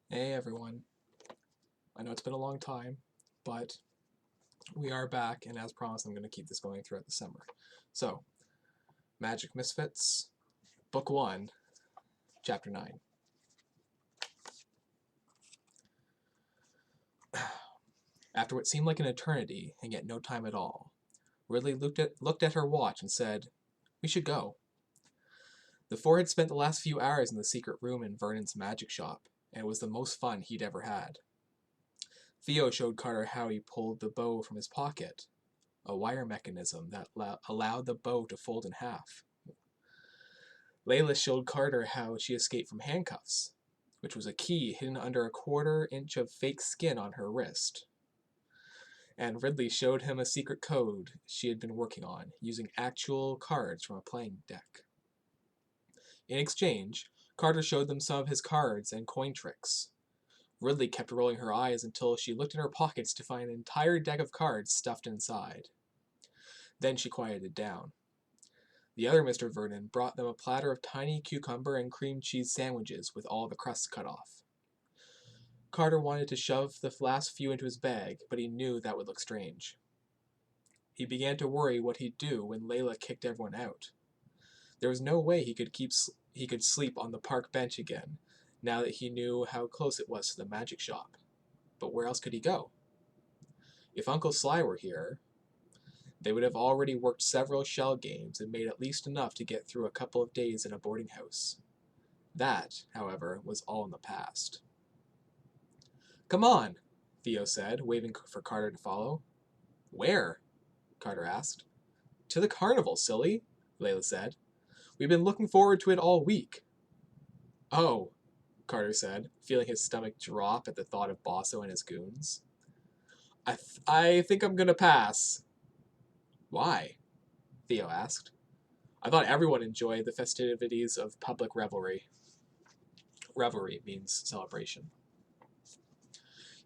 Hey everyone. I know it's been a long time, but we are back, and as promised, I'm going to keep this going throughout the summer. So, Magic Misfits, Book 1, Chapter 9. After what seemed like an eternity, and yet no time at all, Ridley looked at her watch and said, "We should go." The four had spent the last few hours in the secret room in Vernon's magic shop, and it was the most fun he'd ever had. Theo showed Carter how he pulled the bow from his pocket, a wire mechanism that allowed the bow to fold in half. Layla showed Carter how she escaped from handcuffs, which was a key hidden under a quarter-inch of fake skin on her wrist. And Ridley showed him a secret code she had been working on, using actual cards from a playing deck. In exchange, Carter showed them some of his cards and coin tricks. Ridley kept rolling her eyes until she looked in her pockets to find an entire deck of cards stuffed inside. Then she quieted down. The other Mr. Vernon brought them a platter of tiny cucumber and cream cheese sandwiches with all the crusts cut off. Carter wanted to shove the last few into his bag, but he knew that would look strange. He began to worry what he'd do when Layla kicked everyone out. There was no way he could sleep on the park bench again, now that he knew how close it was to the magic shop. But where else could he go? If Uncle Sly were here, they would have already worked several shell games and made at least enough to get through a couple of days in a boarding house. That, however, was all in the past. "Come on," Theo said, waving for Carter to follow. "Where?" Carter asked. "To the carnival, silly," Layla said. "We've been looking forward to it all week." "Oh," Carter said, feeling his stomach drop at the thought of Bosso and his goons. I think I'm gonna pass." "Why?" Theo asked. "I thought everyone enjoyed the festivities of public revelry." Revelry means celebration.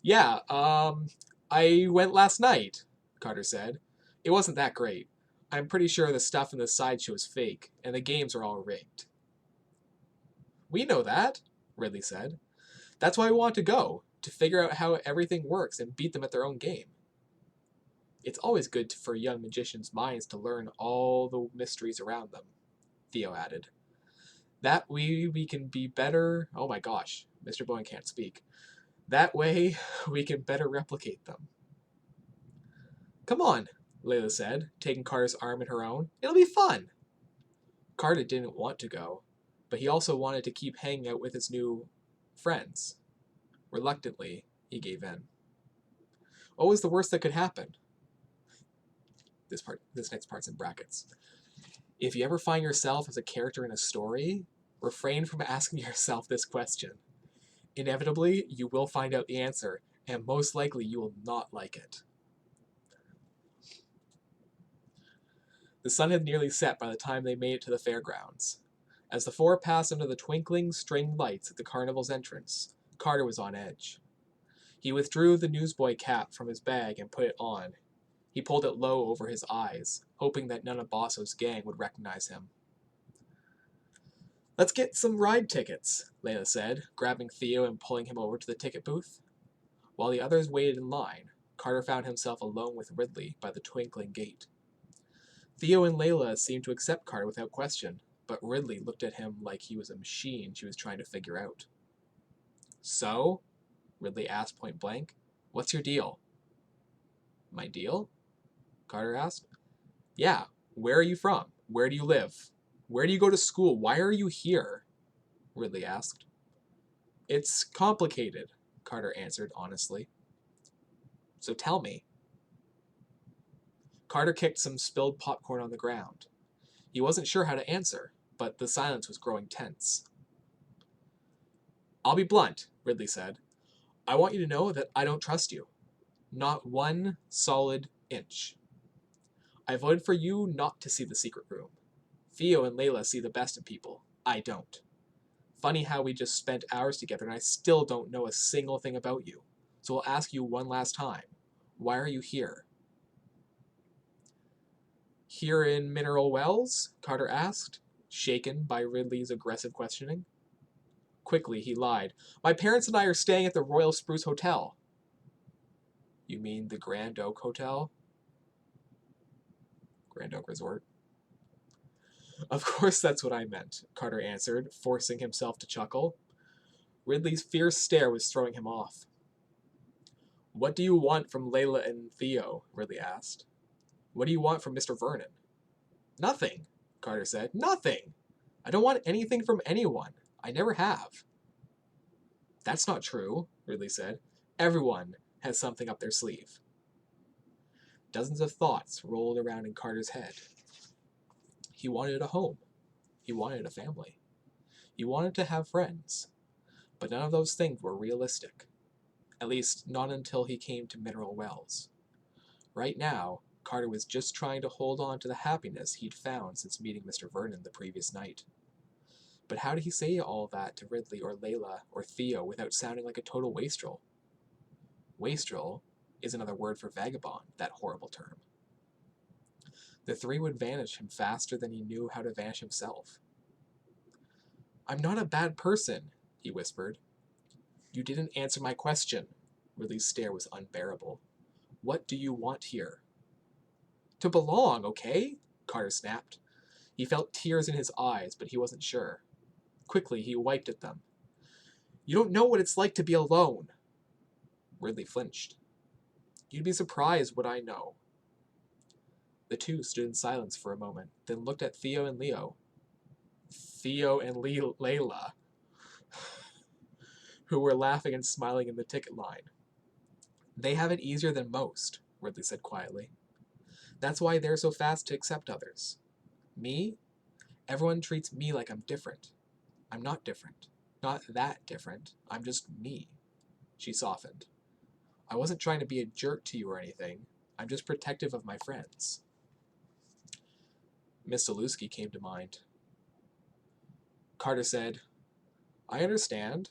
"Yeah, I went last night," Carter said. "It wasn't that great. I'm pretty sure the stuff in the sideshow is fake, and the games are all rigged." "We know that," Ridley said. "That's why we want to go, to figure out how everything works and beat them at their own game." "It's always good for young magicians' minds to learn all the mysteries around them," Theo added. "That way we can be better." Oh my gosh, Mr. Bowen can't speak. "That way we can better replicate them." "Come on," Layla said, taking Carter's arm in her own. "It'll be fun." Carter didn't want to go, but he also wanted to keep hanging out with his new friends. Reluctantly, he gave in. What was the worst that could happen? This next part's in brackets. If you ever find yourself as a character in a story, refrain from asking yourself this question. Inevitably, you will find out the answer, and most likely you will not like it. The sun had nearly set by the time they made it to the fairgrounds. As the four passed under the twinkling string lights at the carnival's entrance, Carter was on edge. He withdrew the newsboy cap from his bag and put it on. He pulled it low over his eyes, hoping that none of Bosso's gang would recognize him. "Let's get some ride tickets," Layla said, grabbing Theo and pulling him over to the ticket booth. While the others waited in line, Carter found himself alone with Ridley by the twinkling gate. Theo and Layla seemed to accept Carter without question, but Ridley looked at him like he was a machine she was trying to figure out. "So?" Ridley asked point blank. "What's your deal?" "My deal?" Carter asked. "Yeah, where are you from? Where do you live? Where do you go to school? Why are you here?" Ridley asked. "It's complicated," Carter answered honestly. "So tell me." Carter kicked some spilled popcorn on the ground. He wasn't sure how to answer, but the silence was growing tense. "I'll be blunt," Ridley said. "I want you to know that I don't trust you. Not one solid inch. I voted for you not to see the secret room. Theo and Layla see the best in people. I don't. Funny how we just spent hours together and I still don't know a single thing about you. So I'll ask you one last time. Why are you here?" "Here in Mineral Wells?" Carter asked, shaken by Ridley's aggressive questioning. Quickly, he lied. My parents and I are staying at the Royal Spruce Hotel. You mean the Grand Oak Hotel? Grand Oak Resort. Of course that's what I meant, Carter answered, forcing himself to chuckle. Ridley's fierce stare was throwing him off. What do you want from Layla and Theo? Ridley asked. What do you want from Mr. Vernon? Nothing, Carter said. Nothing! I don't want anything from anyone. I never have. That's not true, Ridley said. Everyone has something up their sleeve. Dozens of thoughts rolled around in Carter's head. He wanted a home. He wanted a family. He wanted to have friends. But none of those things were realistic. At least, not until he came to Mineral Wells. Right now, Carter was just trying to hold on to the happiness he'd found since meeting Mr. Vernon the previous night. But how did he say all that to Ridley or Layla or Theo without sounding like a total wastrel? Wastrel is another word for vagabond, that horrible term. The three would vanish him faster than he knew how to vanish himself. I'm not a bad person, he whispered. You didn't answer my question. Ridley's stare was unbearable. What do you want here? To belong, okay? Carter snapped. He felt tears in his eyes, but he wasn't sure. Quickly, he wiped at them. You don't know what it's like to be alone. Ridley flinched. You'd be surprised what I know. The two stood in silence for a moment, then looked at Theo and Leo. Theo and Layla, who were laughing and smiling in the ticket line. They have it easier than most, Ridley said quietly. That's why they're so fast to accept others. Me? Everyone treats me like I'm different. I'm not different. Not that different. I'm just me. She softened. I wasn't trying to be a jerk to you or anything. I'm just protective of my friends. Miss Zaluski came to mind. Carter said, I understand.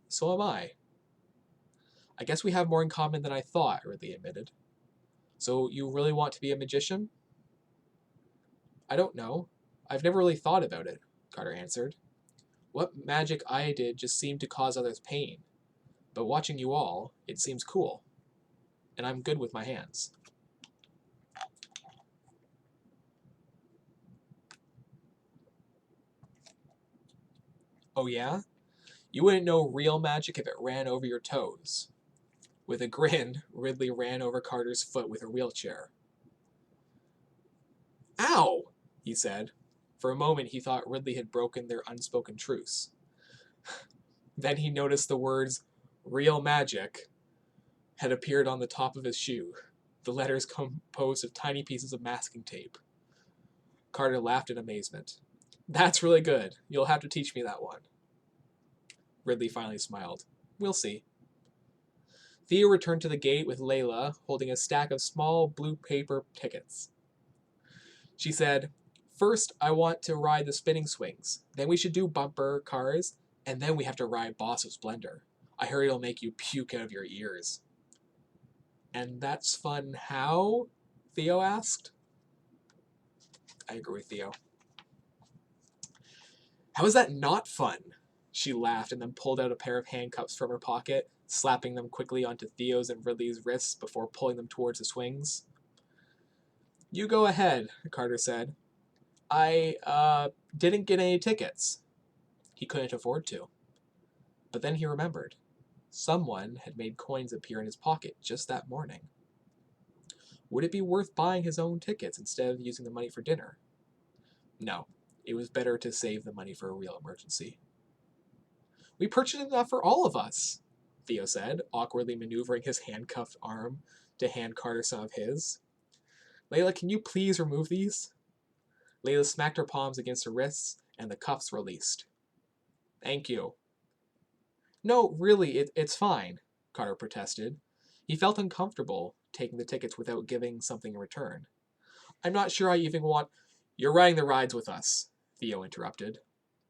So am I. I guess we have more in common than I thought, Ridley admitted. So you really want to be a magician? I don't know. I've never really thought about it, Carter answered. What magic I did just seemed to cause others pain. But watching you all, it seems cool. And I'm good with my hands. Oh yeah? You wouldn't know real magic if it ran over your toes. With a grin, Ridley ran over Carter's foot with her wheelchair. Ow! He said. For a moment he thought Ridley had broken their unspoken truce. Then he noticed the words, real magic, had appeared on the top of his shoe, the letters composed of tiny pieces of masking tape. Carter laughed in amazement. That's really good. You'll have to teach me that one. Ridley finally smiled. We'll see. Theo returned to the gate with Layla, holding a stack of small blue paper tickets. She said, First, I want to ride the spinning swings. Then we should do bumper cars, and then we have to ride Boss of Splendor. I heard it'll make you puke out of your ears. And that's fun how? Theo asked. I agree with Theo. How is that not fun? She laughed and then pulled out a pair of handcuffs from her pocket, slapping them quickly onto Theo's and Ridley's wrists before pulling them towards the swings. You go ahead, Carter said. I didn't get any tickets. He couldn't afford to. But then he remembered. Someone had made coins appear in his pocket just that morning. Would it be worth buying his own tickets instead of using the money for dinner? No, it was better to save the money for a real emergency. We purchased enough for all of us, Theo said, awkwardly maneuvering his handcuffed arm to hand Carter some of his. Layla, can you please remove these? Layla smacked her palms against her wrists, and the cuffs released. Thank you. No, really, it's fine, Carter protested. He felt uncomfortable taking the tickets without giving something in return. I'm not sure I even want... You're riding the rides with us, Theo interrupted.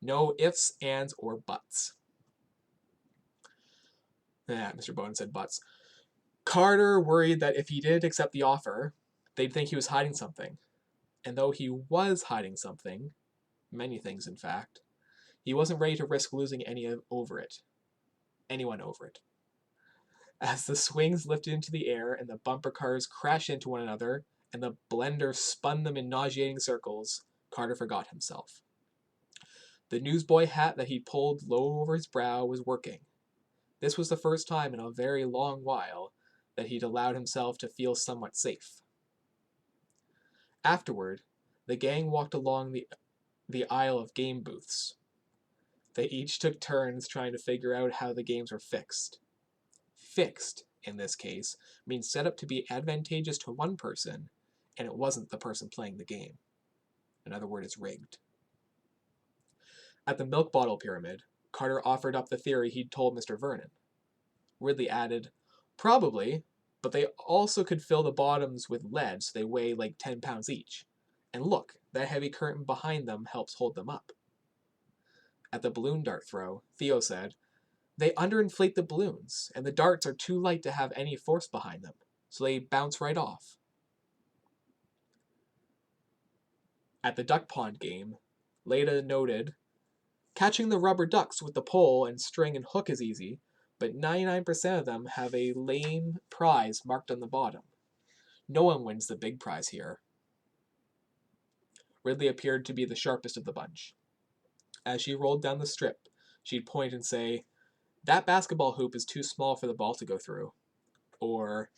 No ifs, ands, or buts. Mr. Bowden said buts. Carter worried that if he didn't accept the offer, they'd think he was hiding something. And though he was hiding something, many things in fact, He wasn't ready to risk losing anyone over it. As the swings lifted into the air and the bumper cars crashed into one another and the blender spun them in nauseating circles, Carter forgot himself. The newsboy hat that he'd pulled low over his brow was working. This was the first time in a very long while that he'd allowed himself to feel somewhat safe. Afterward, the gang walked along the aisle of game booths. They each took turns trying to figure out how the games were fixed. Fixed, in this case, means set up to be advantageous to one person, and it wasn't the person playing the game. Another word is rigged. At the milk bottle pyramid, Carter offered up the theory he'd told Mr. Vernon. Ridley added, "Probably, but they also could fill the bottoms with lead so they weigh like 10 pounds each. And look, that heavy curtain behind them helps hold them up." At the balloon dart throw, Theo said, "They underinflate the balloons, and the darts are too light to have any force behind them, so they bounce right off." At the duck pond game, Leda noted, "Catching the rubber ducks with the pole and string and hook is easy, but 99% of them have a lame prize marked on the bottom. No one wins the big prize here." Ridley appeared to be the sharpest of the bunch. As she rolled down the strip, she'd point and say, "That basketball hoop is too small for the ball to go through." Or,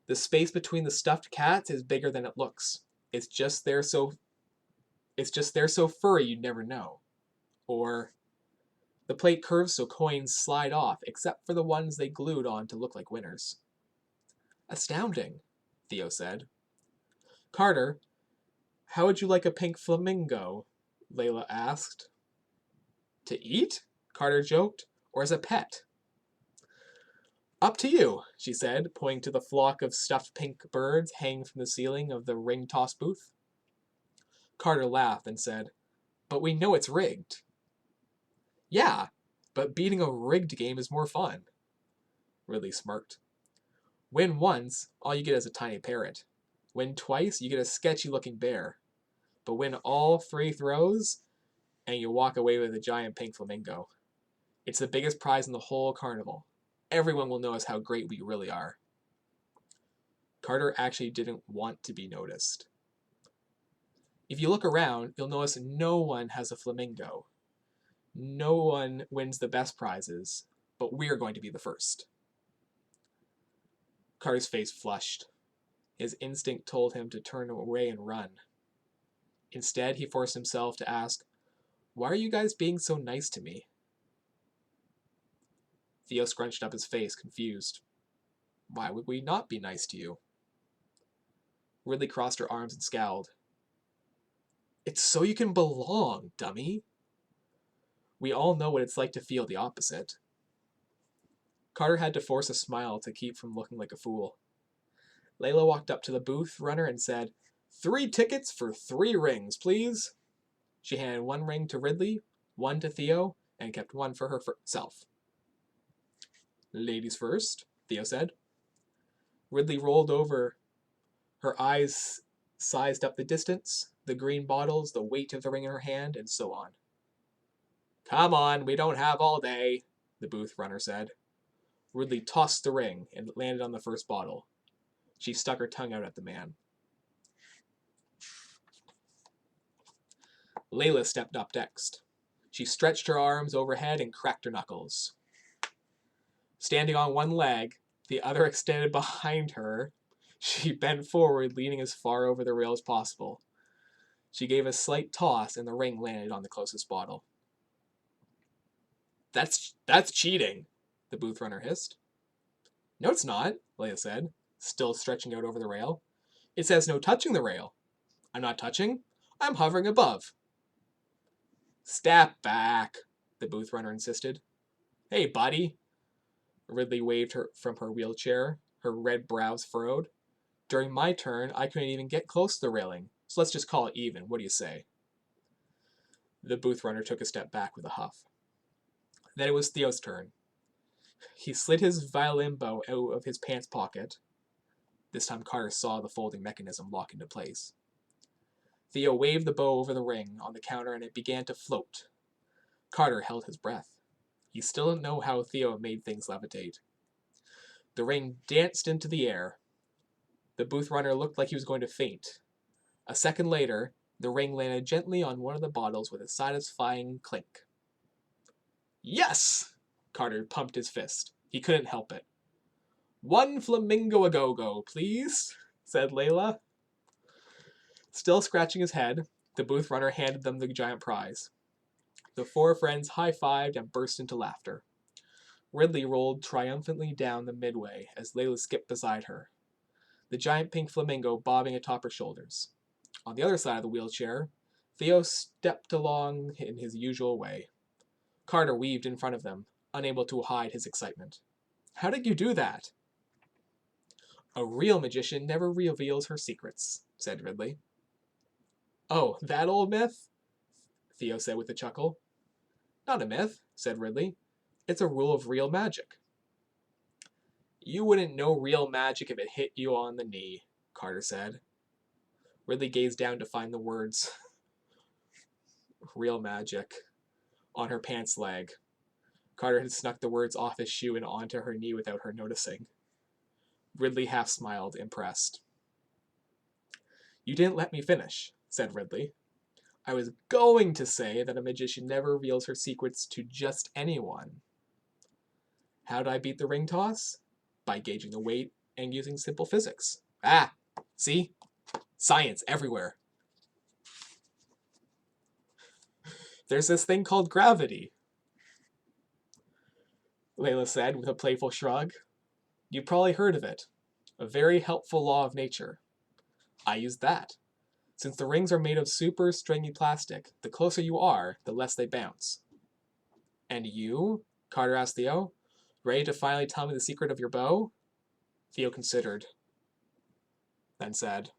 "The space between the stuffed cats is bigger than it looks. It's just there so furry you'd never know." Or, "The plate curves so coins slide off, except for the ones they glued on to look like winners." "Astounding," Theo said. "Carter, how would you like a pink flamingo?" Layla asked. "To eat?" Carter joked. "Or as a pet?" "Up to you," she said, pointing to the flock of stuffed pink birds hanging from the ceiling of the ring toss booth. Carter laughed and said, "But we know it's rigged." "Yeah, but beating a rigged game is more fun." Ridley smirked. "Win once, all you get is a tiny parrot. Win twice, you get a sketchy-looking bear. But win all 3 throws, and you walk away with a giant pink flamingo. It's the biggest prize in the whole carnival. Everyone will notice how great we really are." Carter actually didn't want to be noticed. "If you look around, you'll notice no one has a flamingo. No one wins the best prizes, but we're going to be the first." Carter's face flushed. His instinct told him to turn away and run. Instead, he forced himself to ask, "Why are you guys being so nice to me?" Theo scrunched up his face, confused. "Why would we not be nice to you?" Ridley crossed her arms and scowled. "It's so you can belong, dummy. We all know what it's like to feel the opposite." Carter had to force a smile to keep from looking like a fool. Layla walked up to the booth runner and said, "3 tickets for 3 rings, please." She handed 1 ring to Ridley, 1 to Theo, and kept 1 for herself. "Ladies first," Theo said. Ridley rolled over. Her eyes sized up the distance, the green bottles, the weight of the ring in her hand, and so on. "Come on, we don't have all day," the booth runner said. Ridley tossed the ring and it landed on the first bottle. She stuck her tongue out at the man. Layla stepped up next. She stretched her arms overhead and cracked her knuckles. Standing on one leg, the other extended behind her, she bent forward, leaning as far over the rail as possible. She gave a slight toss, and the ring landed on the closest bottle. That's cheating," the booth runner hissed. "No, it's not," Leia said, still stretching out over the rail. "It says no touching the rail." "I'm not touching. I'm hovering above." "Step back," the booth runner insisted. "Hey, buddy." Ridley waved her from her wheelchair, her red brows furrowed. "During my turn, I couldn't even get close to the railing, so let's just call it even. What do you say?" The booth runner took a step back with a huff. Then it was Theo's turn. He slid his violin bow out of his pants pocket. This time Carter saw the folding mechanism lock into place. Theo waved the bow over the ring on the counter and it began to float. Carter held his breath. He still didn't know how Theo made things levitate. The ring danced into the air. The booth runner looked like he was going to faint. A second later, the ring landed gently on one of the bottles with a satisfying clink. Yes! Carter pumped his fist. He couldn't help it. One flamingo a go-go, please, said Layla. Still scratching his head, the booth runner handed them the giant prize. The four friends high-fived and burst into laughter. Ridley rolled triumphantly down the midway as Layla skipped beside her, the giant pink flamingo bobbing atop her shoulders. On the other side of the wheelchair, Theo stepped along in his usual way. Carter weaved in front of them, unable to hide his excitement. How did you do that? A real magician never reveals her secrets, said Ridley. Oh, that old myth? Theo said with a chuckle. Not a myth, said Ridley. It's a rule of real magic. You wouldn't know real magic if it hit you on the knee, Carter said. Ridley gazed down to find the words real magic on her pants leg. Carter had snuck the words off his shoe and onto her knee without her noticing. Ridley half smiled, impressed. You didn't let me finish, said Ridley. I was going to say that a magician never reveals her secrets to just anyone. How did I beat the ring toss? By gauging the weight and using simple physics. Ah, see? Science everywhere. There's this thing called gravity, Layla said with a playful shrug. You've probably heard of it. A very helpful law of nature. I used that. Since the rings are made of super stringy plastic, the closer you are, the less they bounce. And you? Carter asked Theo. Ready to finally tell me the secret of your bow? Theo considered, then said,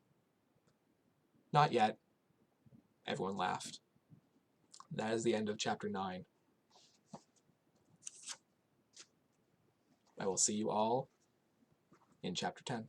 Not yet. Everyone laughed. That is the end of chapter 9. I will see you all in chapter 10.